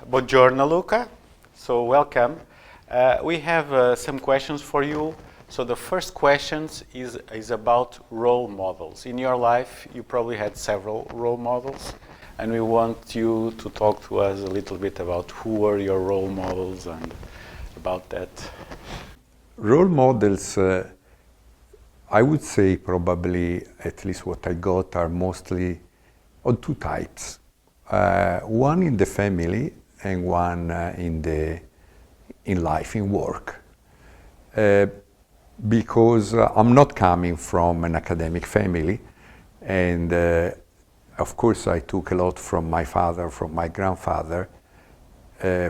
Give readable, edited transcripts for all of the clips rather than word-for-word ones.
Buongiorno, Luca. So welcome. We have some questions for you. So the first question is about role models. In your life, you probably had several role models, and we want you to talk to us a little bit about who were your role models and about that. Role models, I would say probably, at least what I got, are mostly on two types. One in the family and one in life, in work. Because I'm not coming from an academic family, and of course I took a lot from my father, from my grandfather,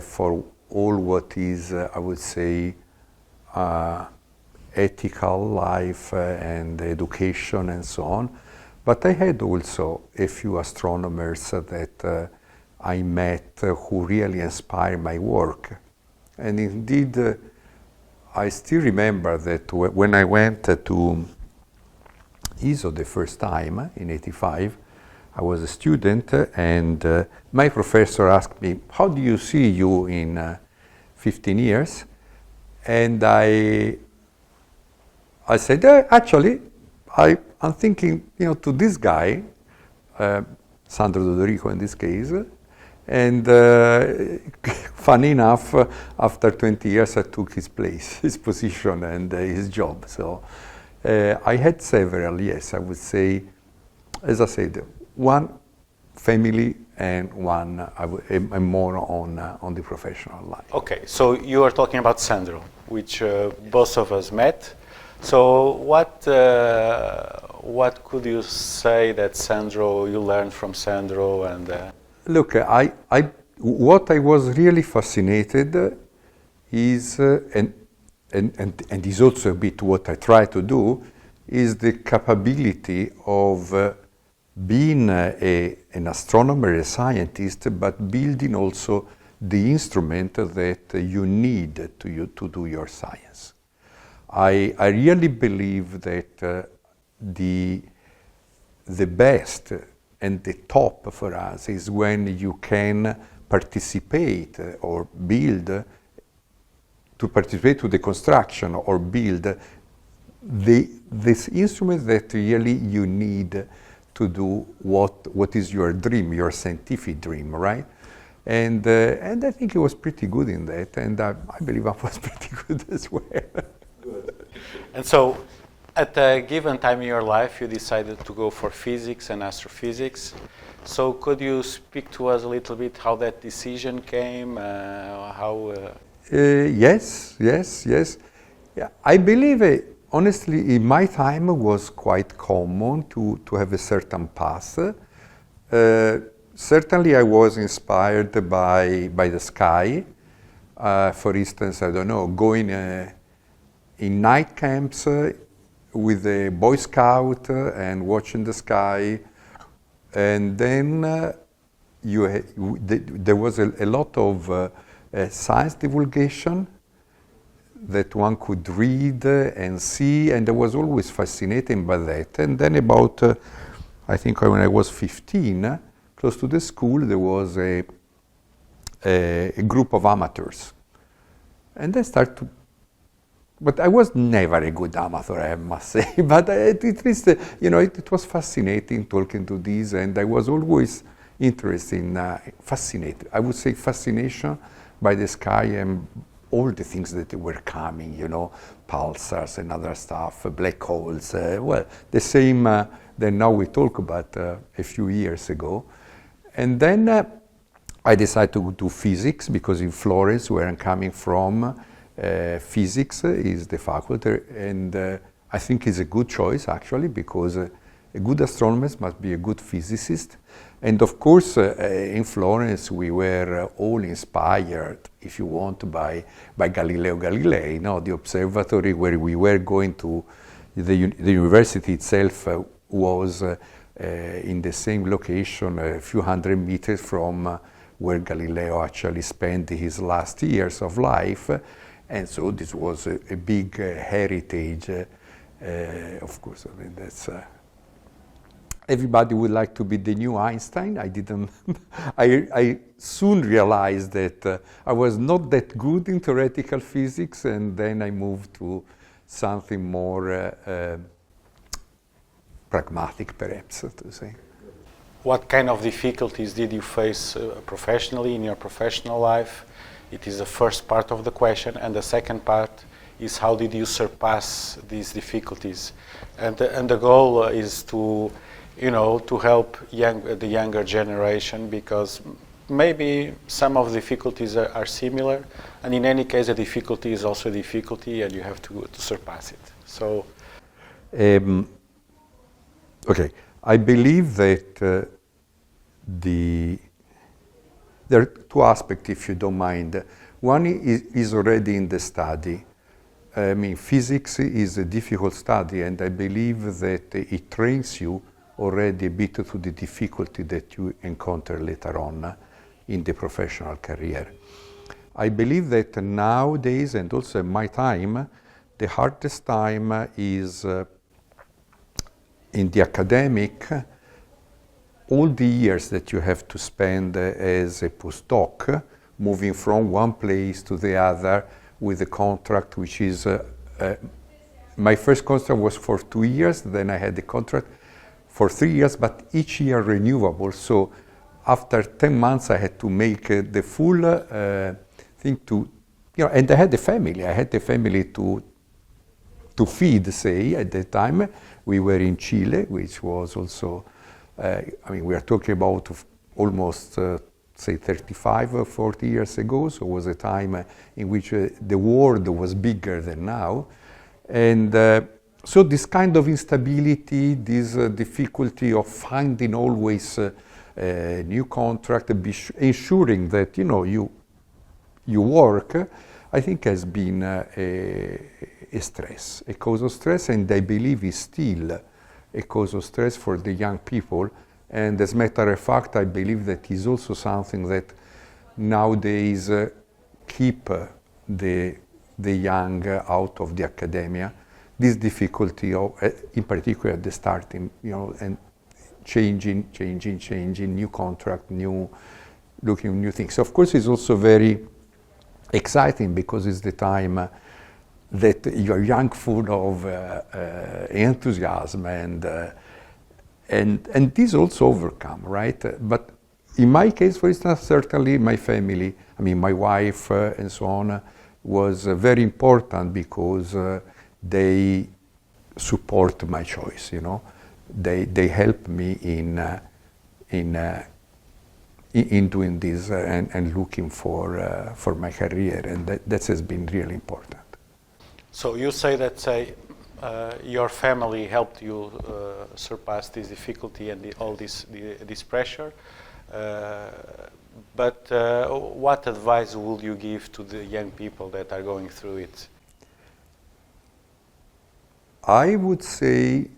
for all what is, I would say, ethical life and education and so on. But I had also a few astronomers that I met who really inspired my work. And indeed, I still remember that when I went to ISO the first time in '85, I was a student, and my professor asked me, "How do you see you in 15 years?" And I said, actually, I'm thinking, to this guy, Sandro Dodorico in this case, and funny enough, after 20 years I took his place, his position and his job. So I had several, yes, I would say, as I said, one family and one more on the professional life. Okay, so you are talking about Sandro, which both of us met. So what could you say that Sandro, you learned from Sandro? And Look, what I was really fascinated is, and is also a bit what I try to do, is the capability of being an astronomer, a scientist, but building also the instrument that you need to do your science. I really believe that the best and the top for us is when you can participate or build, to participate to the construction or build this instrument that really you need to do what is your dream, your scientific dream, right? And I think it was pretty good in that, and I believe I was pretty good as well. Good. And so, at a given time in your life, you decided to go for physics and astrophysics. So could you speak to us a little bit how that decision came? Yes. Yeah, I believe, honestly, in my time it was quite common to have a certain path. Certainly I was inspired by the sky. For instance, I don't know, going in night camps with a Boy Scout and watching the sky, and then there was a lot of science divulgation that one could read and see, and I was always fascinated by that. And then about, I think when I was 15, close to the school, there was a group of amateurs, and I started to. But I was never a good amateur, I must say. But at least, it was fascinating talking to these, and I was always interested in, fascinated. I would say fascination by the sky and all the things that were coming, pulsars and other stuff, black holes. Well, the same that now we talk about a few years ago. And then I decided to do physics, because in Florence, where I'm coming from, physics is the faculty, and I think it's a good choice actually, because a good astronomer must be a good physicist. And of course, in Florence, we were all inspired, if you want, by Galileo Galilei, the observatory where we were going to. The university itself was in the same location, a few hundred meters from where Galileo actually spent his last years of life. And so this was a big heritage, of course. I mean, that's everybody would like to be the new Einstein. I didn't. I soon realized that I was not that good in theoretical physics, and then I moved to something more pragmatic, perhaps, to say. What kind of difficulties did you face professionally in your professional life? It is the first part of the question, and the second part is how did you surpass these difficulties? And the goal is to, to help the younger generation, because maybe some of the difficulties are similar, and in any case, a difficulty is also a difficulty, and you have to surpass it. So, okay, I believe that there are two aspects, if you don't mind. One is already in the study. I mean, physics is a difficult study, and I believe that it trains you already a bit to the difficulty that you encounter later on in the professional career. I believe that nowadays, and also in my time, the hardest time is in the academic. All the years that you have to spend as a postdoc, moving from one place to the other with a contract which is, my first contract was for 2 years, then I had the contract for 3 years, but each year renewable. So after 10 months I had to make the full thing to, and I had a family. I had a family to feed, say, at that time. We were in Chile, which was also, we are talking about almost, say, 35 or 40 years ago, so it was a time in which the world was bigger than now. And so this kind of instability, this difficulty of finding always a new contract, ensuring that, you work, I think has been a stress, a cause of stress, and I believe is still a cause of stress for the young people. And as a matter of fact, I believe that is also something that nowadays keep the young out of the academia. This difficulty of, in particular at the starting, and changing, new contract, looking at new things. Of course, it's also very exciting because it's the time that you're young, full of enthusiasm, and this also overcome, right? But in my case, for instance, certainly my family, my wife and so on, was very important because they support my choice, They help me in doing this and looking for my career, and that has been really important. So you say that, your family helped you surpass this difficulty and all this pressure. But what advice would you give to the young people that are going through it? I would say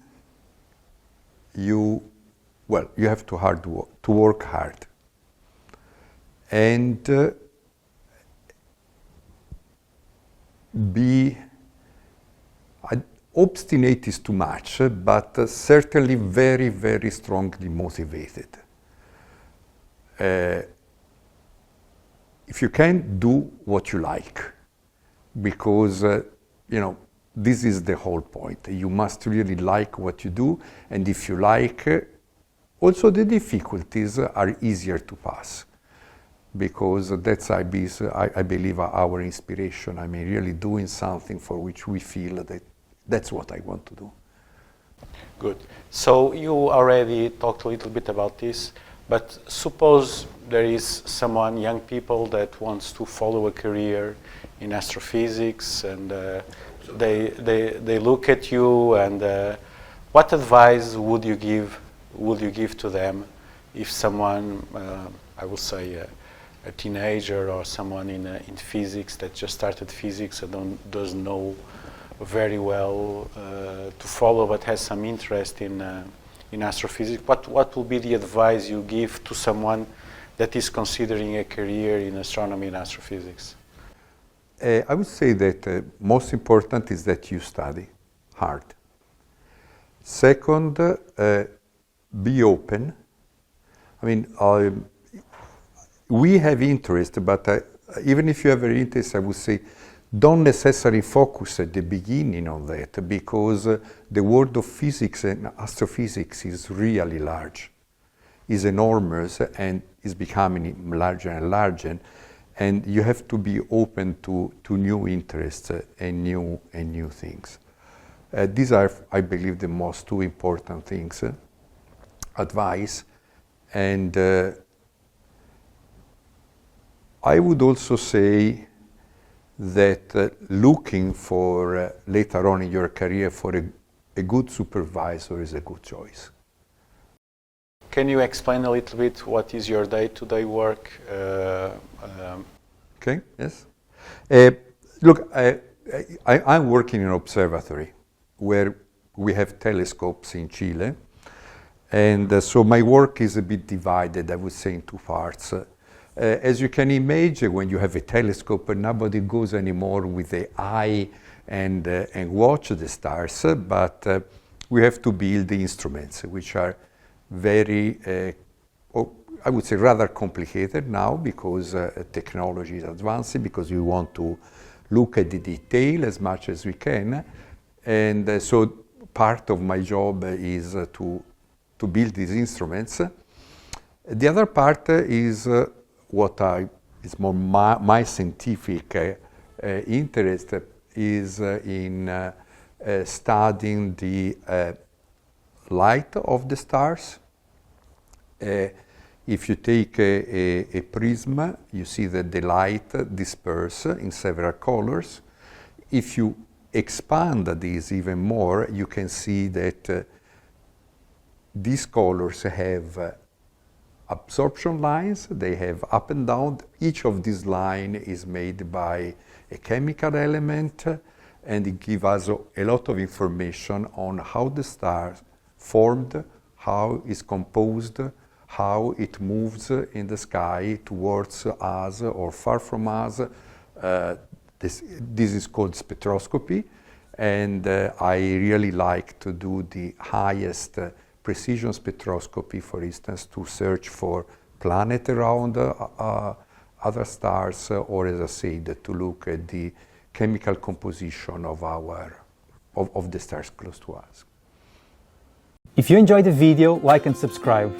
you have to work hard, and be obstinate is too much, but certainly very, very strongly motivated. If you can, do what you like, because this is the whole point. You must really like what you do, and if you like, also the difficulties are easier to pass, because that's, I believe, our inspiration. Really doing something for which we feel that that's what I want to do. Good. So you already talked a little bit about this, but suppose there is someone, young people, that wants to follow a career in astrophysics, and they look at you, and what advice would you give to them if someone, I will say, a teenager or someone in physics that just started physics and doesn't know very well to follow, but has some interest in astrophysics? What will be the advice you give to someone that is considering a career in astronomy and astrophysics? I would say that most important is that you study hard. Second, be open. I mean, we have interest, but even if you have an interest, I would say, don't necessarily focus at the beginning on that, because the world of physics and astrophysics is really large, is enormous, and is becoming larger and larger, and you have to be open to new interests and new things. These are, I believe, the most two important things. Advice, and I would also say that looking for later on in your career for a good supervisor is a good choice. Can you explain a little bit what is your day-to-day work? Okay, yes. Look, I'm working in an observatory where we have telescopes in Chile. And so my work is a bit divided, I would say, in two parts. As you can imagine, when you have a telescope, nobody goes anymore with the eye and watch the stars, but we have to build the instruments, which are very, I would say, rather complicated now, because technology is advancing, because we want to look at the detail as much as we can. And so part of my job is to build these instruments. The other part is is more my scientific interest is in studying the light of the stars. If you take a prism, you see that the light disperses in several colors. If you expand this even more, you can see that these colors have absorption lines, they have up and down. Each of these lines is made by a chemical element, and it gives us a lot of information on how the star formed, how it's composed, how it moves in the sky towards us or far from us. This is called spectroscopy, and I really like to do the highest precision spectroscopy, for instance, to search for planets around other stars, or, as I said, to look at the chemical composition of the stars close to us. If you enjoyed the video, like and subscribe.